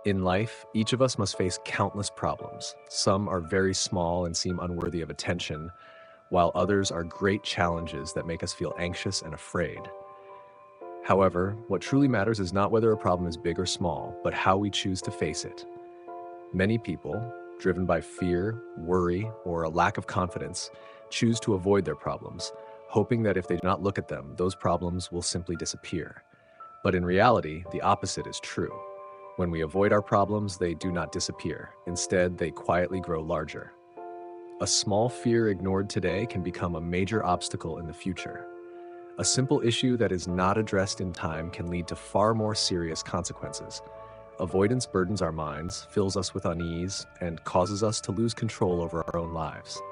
In life, each of us must face countless problems. Some are very small and seem unworthy of attention, while others are great challenges that make us feel anxious and afraid. However, what truly matters is not whether a problem is big or small, but how we choose to face it. Many people, driven by fear, worry, or a lack of confidence, choose to avoid their problems, hoping that if they do not look at them, those problems will simply disappear. But in reality, the opposite is true. When we avoid our problems, they do not disappear. Instead, they quietly grow larger. A small fear ignored today can become a major obstacle in the future. A simple issue that is not addressed in time can lead to far more serious consequences. Avoidance burdens our minds, fills us with unease, and causes us to lose control over our own lives.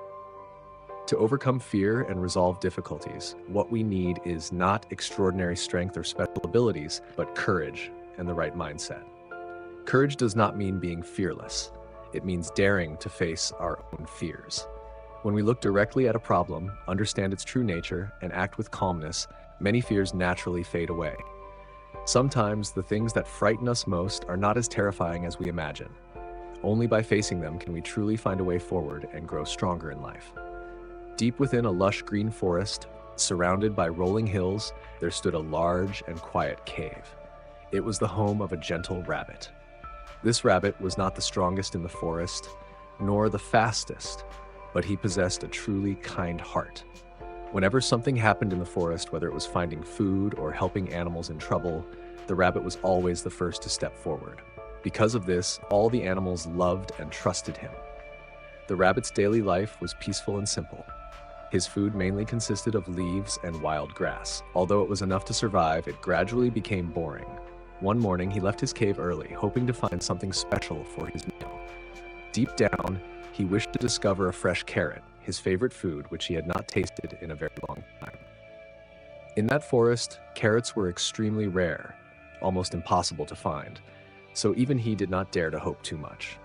To overcome fear and resolve difficulties, what we need is not extraordinary strength or special abilities, but courage and the right mindset. Courage does not mean being fearless. It means daring to face our own fears. When we look directly at a problem, understand its true nature, and act with calmness, many fears naturally fade away. Sometimes the things that frighten us most are not as terrifying as we imagine. Only by facing them can we truly find a way forward and grow stronger in life. Deep within a lush green forest, surrounded by rolling hills, there stood a large and quiet cave. It was the home of a gentle rabbit. This rabbit was not the strongest in the forest, nor the fastest, but he possessed a truly kind heart. Whenever something happened in the forest, whether it was finding food or helping animals in trouble, the rabbit was always the first to step forward. Because of this, all the animals loved and trusted him. The rabbit's daily life was peaceful and simple. His food mainly consisted of leaves and wild grass. Although it was enough to survive, it gradually became boring. One morning, he left his cave early, hoping to find something special for his meal. Deep down, he wished to discover a fresh carrot, his favorite food, which he had not tasted in a very long time. In that forest, carrots were extremely rare, almost impossible to find, so even he did not dare to hope too much.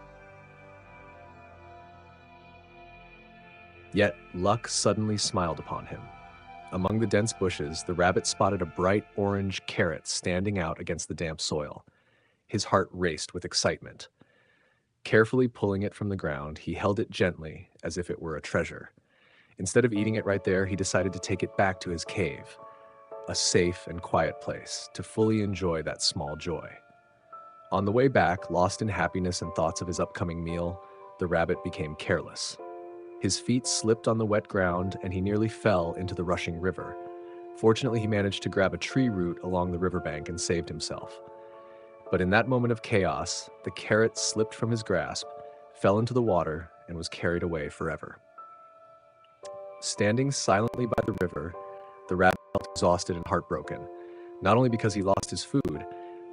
Yet luck suddenly smiled upon him. Among the dense bushes, the rabbit spotted a bright orange carrot standing out against the damp soil. His heart raced with excitement. Carefully pulling it from the ground, he held it gently, as if it were a treasure. Instead of eating it right there, he decided to take it back to his cave, a safe and quiet place, to fully enjoy that small joy. On the way back, lost in happiness and thoughts of his upcoming meal, the rabbit became careless. His feet slipped on the wet ground, and he nearly fell into the rushing river. Fortunately, he managed to grab a tree root along the riverbank and saved himself. But in that moment of chaos, the carrot slipped from his grasp, fell into the water, and was carried away forever. Standing silently by the river, the rabbit felt exhausted and heartbroken, not only because he lost his food,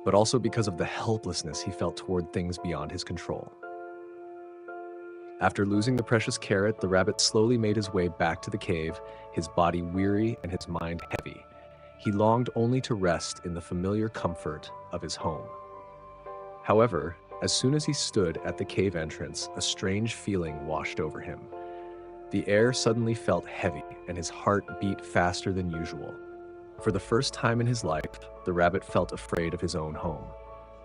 but also because of the helplessness he felt toward things beyond his control. After losing the precious carrot, the rabbit slowly made his way back to the cave, his body weary and his mind heavy. He longed only to rest in the familiar comfort of his home. However, as soon as he stood at the cave entrance, a strange feeling washed over him. The air suddenly felt heavy, and his heart beat faster than usual. For the first time in his life, the rabbit felt afraid of his own home.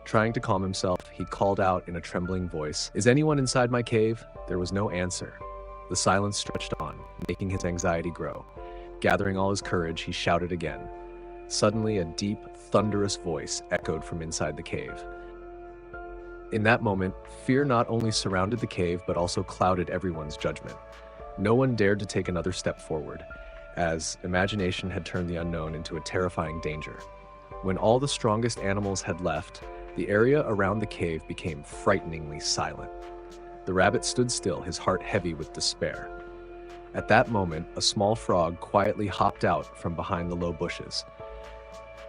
Trying to calm himself, he called out in a trembling voice, "Is anyone inside my cave?" There was no answer. The silence stretched on, making his anxiety grow. Gathering all his courage, he shouted again. Suddenly, a deep, thunderous voice echoed from inside the cave. In that moment, fear not only surrounded the cave, but also clouded everyone's judgment. No one dared to take another step forward, as imagination had turned the unknown into a terrifying danger. When all the strongest animals had left, the area around the cave became frighteningly silent. The rabbit stood still, his heart heavy with despair. At that moment, a small frog quietly hopped out from behind the low bushes.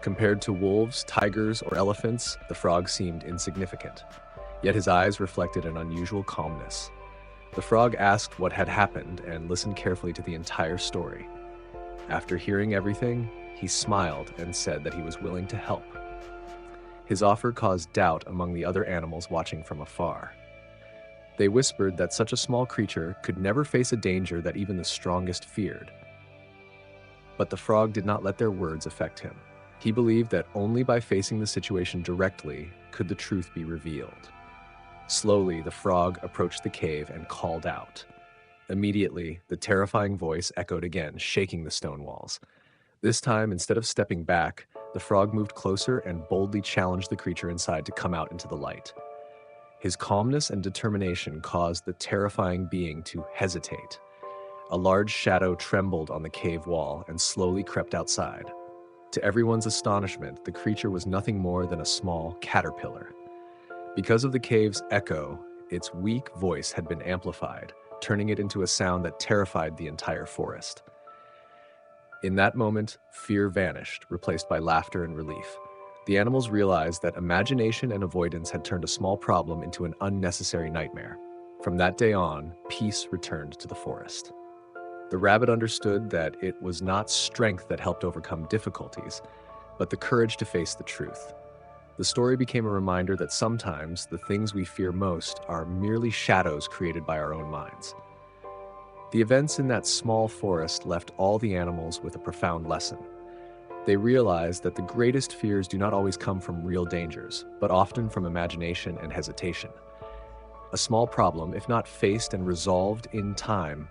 Compared to wolves, tigers, or elephants, the frog seemed insignificant. Yet his eyes reflected an unusual calmness. The frog asked what had happened and listened carefully to the entire story. After hearing everything, he smiled and said that he was willing to help. His offer caused doubt among the other animals watching from afar. They whispered that such a small creature could never face a danger that even the strongest feared. But the frog did not let their words affect him. He believed that only by facing the situation directly could the truth be revealed. Slowly, the frog approached the cave and called out. Immediately, the terrifying voice echoed again, shaking the stone walls. This time, instead of stepping back, the frog moved closer and boldly challenged the creature inside to come out into the light. His calmness and determination caused the terrifying being to hesitate. A large shadow trembled on the cave wall and slowly crept outside. To everyone's astonishment, the creature was nothing more than a small caterpillar. Because of the cave's echo, its weak voice had been amplified, turning it into a sound that terrified the entire forest. In that moment, fear vanished, replaced by laughter and relief. The animals realized that imagination and avoidance had turned a small problem into an unnecessary nightmare. From that day on, peace returned to the forest. The rabbit understood that it was not strength that helped overcome difficulties, but the courage to face the truth. The story became a reminder that sometimes the things we fear most are merely shadows created by our own minds. The events in that small forest left all the animals with a profound lesson. They realized that the greatest fears do not always come from real dangers, but often from imagination and hesitation. A small problem, if not faced and resolved in time,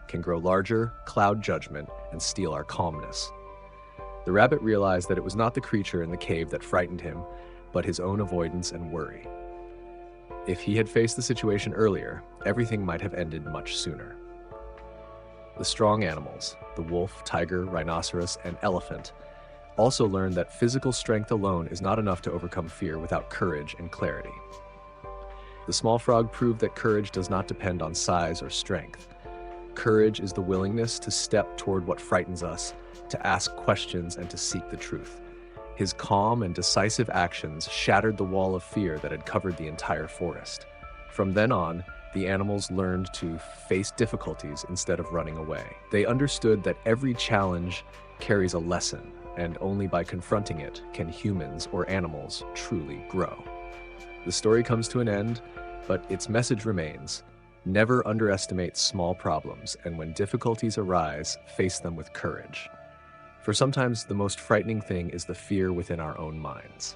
can grow larger, cloud judgment, and steal our calmness. The rabbit realized that it was not the creature in the cave that frightened him, but his own avoidance and worry. If he had faced the situation earlier, everything might have ended much sooner. The strong animals, the wolf, tiger, rhinoceros, and elephant, also learned that physical strength alone is not enough to overcome fear without courage and clarity. The small frog proved that courage does not depend on size or strength. Courage is the willingness to step toward what frightens us, to ask questions, and to seek the truth. His calm and decisive actions shattered the wall of fear that had covered the entire forest. From then on, the animals learned to face difficulties instead of running away. They understood that every challenge carries a lesson, and only by confronting it can humans or animals truly grow. The story comes to an end, but its message remains. Never underestimate small problems, and when difficulties arise, face them with courage. For sometimes the most frightening thing is the fear within our own minds.